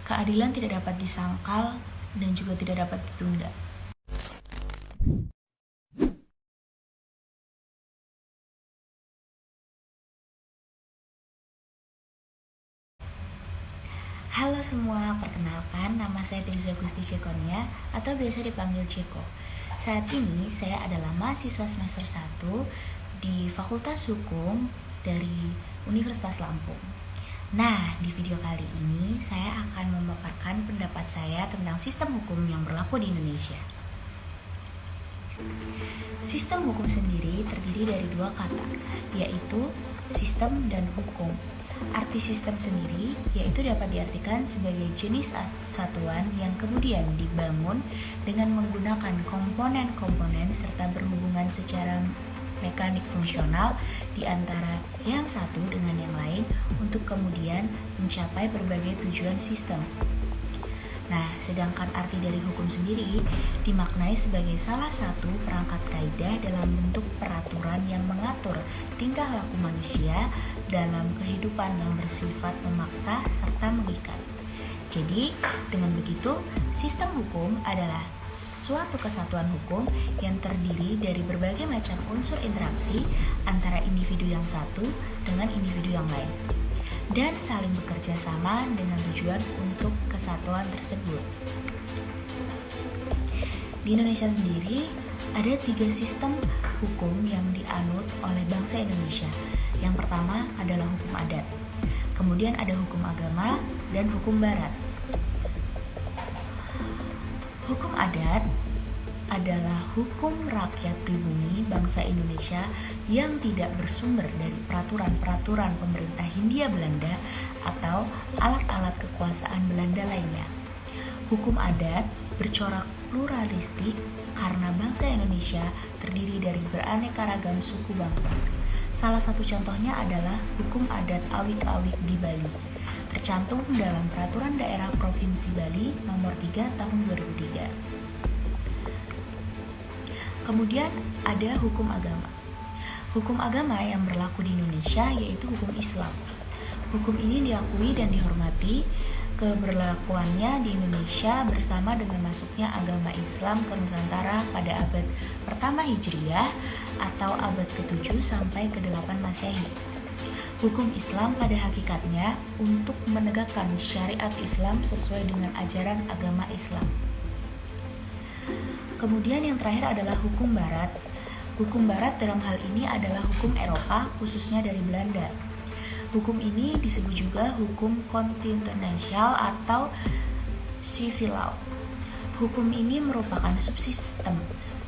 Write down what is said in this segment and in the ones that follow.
Keadilan tidak dapat disangkal dan juga tidak dapat ditunda. Halo semua, perkenalkan nama saya Tirza Gusti Cekonia atau biasa dipanggil Ceko. Saat ini saya adalah mahasiswa semester 1 di Fakultas Hukum dari Universitas Lampung. Nah, di video kali ini saya akan memaparkan pendapat saya tentang sistem hukum yang berlaku di Indonesia. Sistem hukum sendiri terdiri dari dua kata, yaitu sistem dan hukum. Arti sistem sendiri yaitu dapat diartikan sebagai jenis satuan yang kemudian dibangun dengan menggunakan komponen-komponen serta berhubungan secara mekanik fungsional di antara yang satu dengan yang lain untuk kemudian mencapai berbagai tujuan sistem. Nah, sedangkan arti dari hukum sendiri dimaknai sebagai salah satu perangkat kaidah dalam bentuk peraturan yang mengatur tingkah laku manusia dalam kehidupan yang bersifat memaksa serta mengikat. Jadi, dengan begitu, sistem hukum adalah suatu kesatuan hukum yang terdiri dari berbagai macam unsur interaksi antara individu yang satu dengan individu yang lain, dan saling bekerja sama dengan tujuan untuk kesatuan tersebut. Di Indonesia sendiri, ada 3 sistem hukum yang dianut oleh bangsa Indonesia. Yang pertama adalah hukum adat, kemudian ada hukum agama, dan hukum barat. Hukum adat adalah hukum rakyat pribumi bangsa Indonesia yang tidak bersumber dari peraturan-peraturan pemerintah Hindia Belanda atau alat-alat kekuasaan Belanda lainnya. Hukum adat bercorak pluralistik karena bangsa Indonesia terdiri dari beraneka ragam suku bangsa. Salah satu contohnya adalah hukum adat Awik-Awik di Bali, tercantum dalam Peraturan Daerah Provinsi Bali Nomor 3 Tahun 2003. Kemudian ada hukum agama. Hukum agama yang berlaku di Indonesia yaitu hukum Islam. Hukum ini diakui dan dihormati keberlakuannya di Indonesia bersama dengan masuknya agama Islam ke Nusantara pada abad pertama Hijriah atau abad ke-7 sampai ke-8 Masehi. Hukum Islam pada hakikatnya untuk menegakkan syariat Islam sesuai dengan ajaran agama Islam. Kemudian yang terakhir adalah hukum barat. Hukum barat dalam hal ini adalah hukum Eropa, khususnya dari Belanda. Hukum ini disebut juga hukum kontinental atau civil law. Hukum ini merupakan subsistem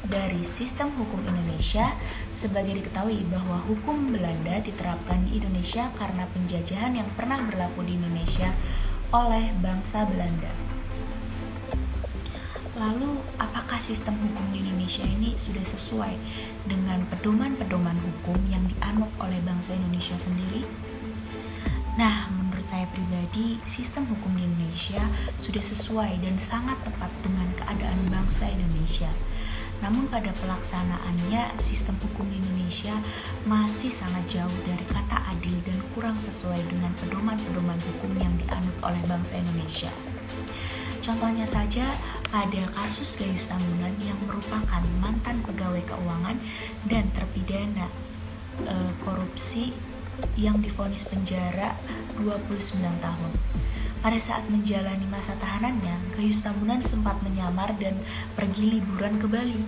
dari sistem hukum Indonesia, sebagai diketahui bahwa hukum Belanda diterapkan di Indonesia karena penjajahan yang pernah berlaku di Indonesia oleh bangsa Belanda. Lalu, apakah sistem hukum di Indonesia ini sudah sesuai dengan pedoman-pedoman hukum yang dianut oleh bangsa Indonesia sendiri? Nah, menurut saya pribadi, sistem hukum di Indonesia sudah sesuai dan sangat tepat dengan keadaan bangsa Indonesia. Namun pada pelaksanaannya, sistem hukum di Indonesia masih sangat jauh dari kata adil dan kurang sesuai dengan pedoman-pedoman hukum yang dianut oleh bangsa Indonesia. Contohnya saja pada kasus Gayus Tambunan yang merupakan mantan pegawai keuangan dan terpidana korupsi yang divonis penjara 29 tahun. Pada saat menjalani masa tahanannya, Gayus Tambunan sempat menyamar dan pergi liburan ke Bali.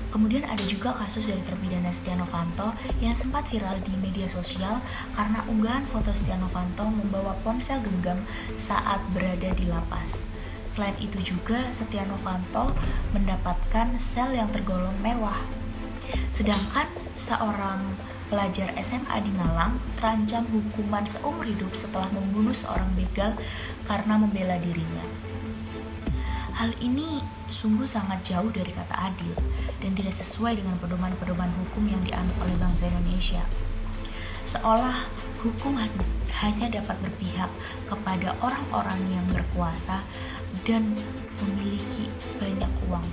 Kemudian ada juga kasus dari terpidana Setia Novanto yang sempat viral di media sosial karena unggahan foto Setia Novanto membawa ponsel genggam saat berada di lapas. Selain itu juga Setia Novanto mendapatkan sel yang tergolong mewah. Sedangkan seorang pelajar SMA di Malang terancam hukuman seumur hidup setelah membunuh seorang begal karena membela dirinya. Hal ini sungguh sangat jauh dari kata adil dan tidak sesuai dengan pedoman-pedoman hukum yang dianut oleh bangsa Indonesia. Seolah hukum hanya dapat berpihak kepada orang-orang yang berkuasa dan memiliki banyak uang.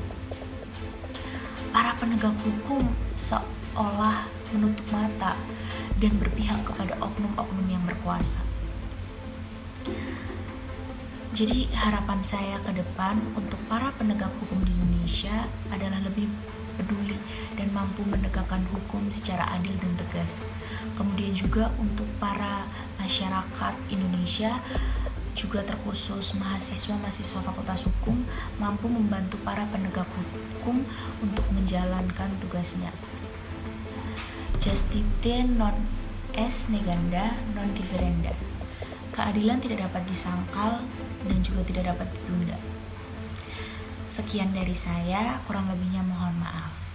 Para penegak hukum seolah menutup mata dan berpihak kepada oknum-oknum yang berkuasa. Jadi harapan saya ke depan untuk para penegak hukum di Indonesia adalah lebih peduli dan mampu menegakkan hukum secara adil dan tegas. Kemudian juga untuk para masyarakat Indonesia, juga terkhusus mahasiswa-mahasiswa Fakultas Hukum, mampu membantu para penegak hukum untuk menjalankan tugasnya. Justitiae non est neganda non differenda. Keadilan tidak dapat disangkal dan juga tidak dapat ditunda. Sekian dari saya, kurang lebihnya mohon maaf.